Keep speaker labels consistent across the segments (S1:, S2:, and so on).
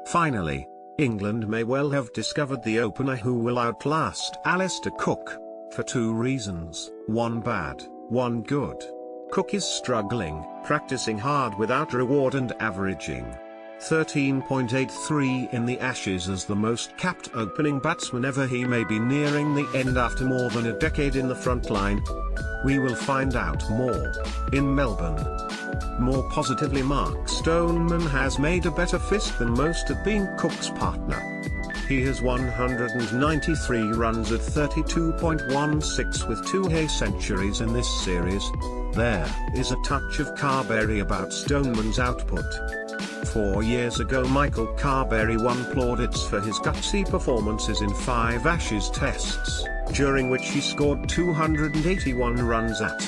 S1: Finally, England may well have discovered the opener who will outlast Alastair Cook. For two reasons, one bad, one good. Cook is struggling, practicing hard without reward and averaging 13.83 in the Ashes as the most capped opening batsman ever. He may be nearing the end after more than a decade in the front line. We will find out more. In Melbourne. More positively, Mark Stoneman has made a better fist than most at being Cook's partner. He has 193 runs at 32.16 with 2 hay centuries in this series. There is a touch of Carberry about Stoneman's output. 4 years ago Michael Carberry won plaudits for his gutsy performances in 5 Ashes tests, during which he scored 281 runs at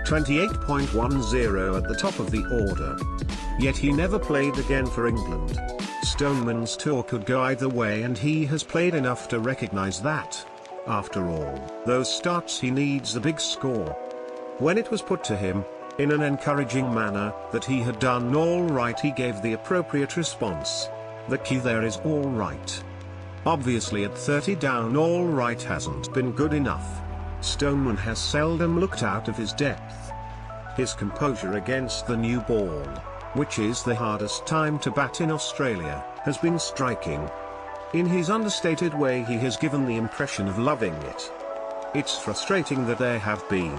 S1: 28.10 at the top of the order. Yet he never played again for England. Stoneman's tour could go either way, and he has played enough to recognise that. After all those starts, he needs a big score. When it was put to him, in an encouraging manner, that he had done all right, he gave the appropriate response. The key there is all right. Obviously at 30 down, all right hasn't been good enough. Stoneman has seldom looked out of his depth. His composure against the new ball, which is the hardest time to bat in Australia, has been striking. In his understated way, he has given the impression of loving it. It's frustrating that there have been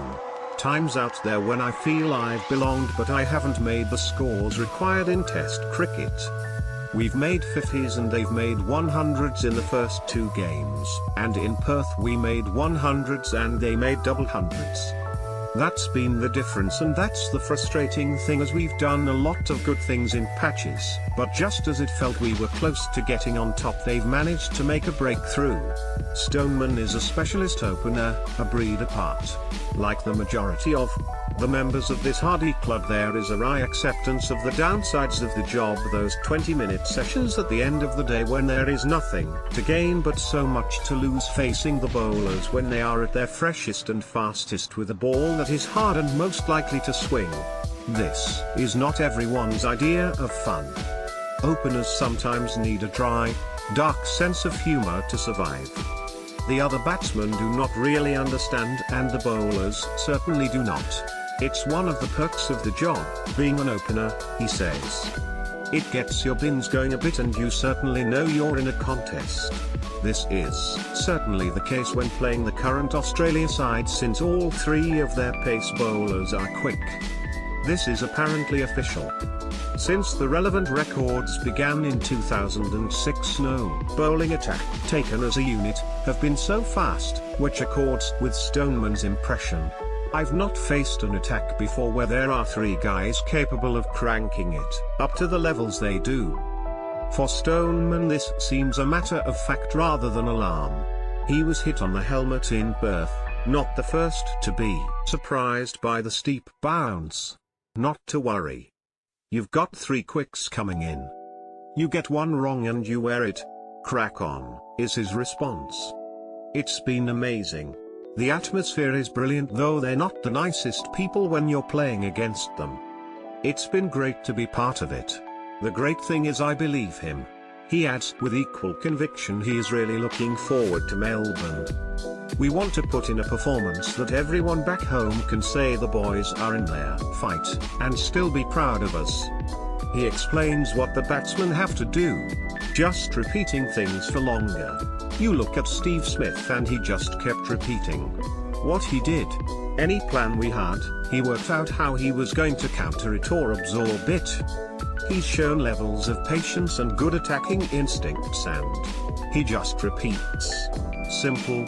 S1: times out there when I feel I've belonged but I haven't made the scores required in Test cricket. We've made 50s and they've made 100s in the first 2 games, and in Perth we made 100s and they made double hundreds. That's been the difference, and that's the frustrating thing, as we've done a lot of good things in patches, but just as it felt we were close to getting on top, they've managed to make a breakthrough. Stoneman is a specialist opener, a breed apart. Like the majority of the members of this hardy club, there is a wry acceptance of the downsides of the job, those 20-minute sessions at the end of the day when there is nothing to gain but so much to lose, facing the bowlers when they are at their freshest and fastest with a ball that is hard and most likely to swing. This is not everyone's idea of fun. Openers sometimes need a dry, dark sense of humour to survive. The other batsmen do not really understand, and the bowlers certainly do not. It's one of the perks of the job, being an opener, he says. It gets your bins going a bit and you certainly know you're in a contest. This is certainly the case when playing the current Australia side, since all 3 of their pace bowlers are quick. This is apparently official. Since the relevant records began in 2006, no bowling attack taken as a unit have been so fast, which accords with Stoneman's impression. I've not faced an attack before where there are 3 guys capable of cranking it up to the levels they do. For Stoneman this seems a matter of fact rather than alarm. He was hit on the helmet in Perth, not the first to be surprised by the steep bounce. Not to worry. You've got 3 quicks coming in. You get one wrong and you wear it. Crack on, is his response. It's been amazing. The atmosphere is brilliant, though they're not the nicest people when you're playing against them. It's been great to be part of it. The great thing is I believe him. He adds with equal conviction he is really looking forward to Melbourne. We want to put in a performance that everyone back home can say the boys are in their fight, and still be proud of us. He explains what the batsmen have to do. Just repeating things for longer. You look at Steve Smith and he just kept repeating what he did. Any plan we had, he worked out how he was going to counter it or absorb it. He's shown levels of patience and good attacking instincts, and he just repeats. Simple,